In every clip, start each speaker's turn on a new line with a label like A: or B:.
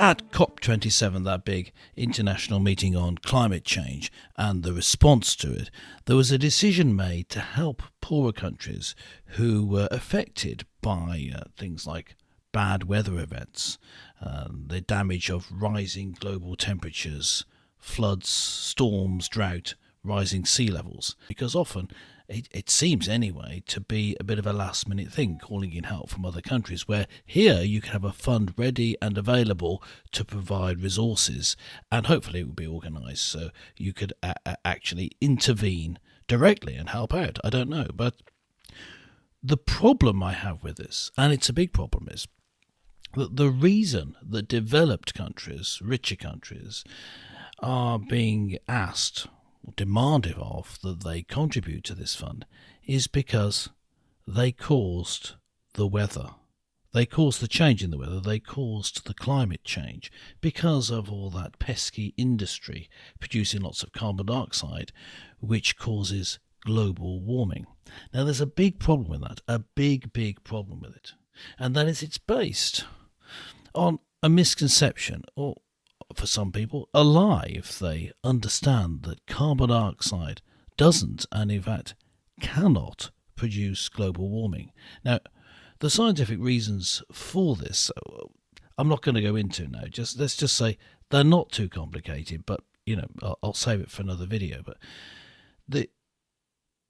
A: At COP27, that big international meeting on climate change and the response to it, there was a decision made to help poorer countries who were affected by things like bad weather events, the damage of rising global temperatures, floods, storms, drought, rising sea levels, because often it seems anyway to be a bit of a last minute thing, calling in help from other countries, where here you can have a fund ready and available to provide resources, and hopefully it will be organised so you could actually intervene directly and help out. I don't know, but the problem I have with this, and it's a big problem, is that the reason that developed countries, richer countries, are being asked or demanded of that they contribute to this fund is because they caused the weather. They caused the change in the weather. They caused the climate change because of all that pesky industry producing lots of carbon dioxide, which causes global warming. Now, there's a big problem with that, a big problem with it. And that is it's based on a misconception, or for some people, a lie, if they understand that carbon dioxide doesn't, and in fact cannot, produce global warming. Now, the scientific reasons for this, I'm not going to go into now. Let's just say they're not too complicated, but I'll save it for another video. But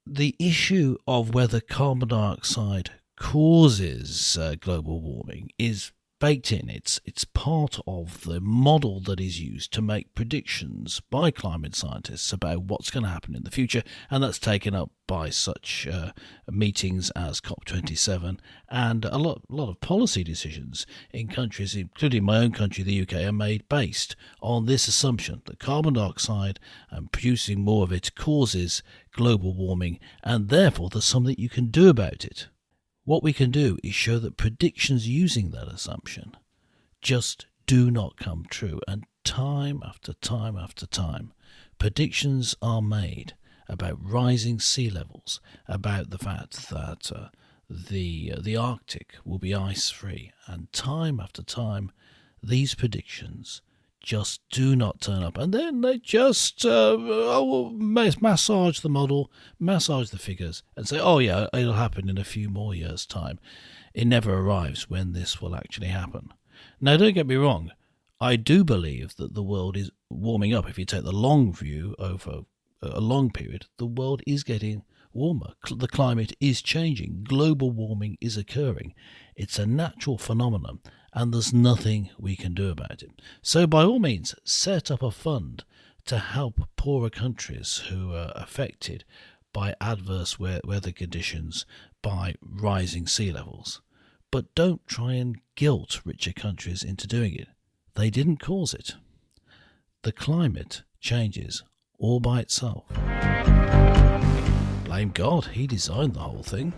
A: the issue of whether carbon dioxide causes global warming is baked in. It's part of the model that is used to make predictions by climate scientists about what's going to happen in the future, and that's taken up by such meetings as COP27, and a lot of policy decisions in countries, including my own country, the UK, are made based on this assumption that carbon dioxide and producing more of it causes global warming, and therefore there's something you can do about it. What we can do is show that predictions using that assumption just do not come true. And time after time after time, predictions are made about rising sea levels, about the fact that the Arctic will be ice-free. And time after time, these predictions just do not turn up, and then they just massage the model, massage the figures, and say, oh yeah, it'll happen in a few more years' time. It never arrives when this will actually happen. Now, don't get me wrong, I do believe that the world is warming up. If you take the long view over a long period, the world is getting warmer. The climate is changing. Global warming is occurring. It's a natural phenomenon, and there's nothing we can do about it. So by all means, set up a fund to help poorer countries who are affected by adverse weather conditions, by rising sea levels. But don't try and guilt richer countries into doing it. They didn't cause it. The climate changes all by itself. Blame God, he designed the whole thing.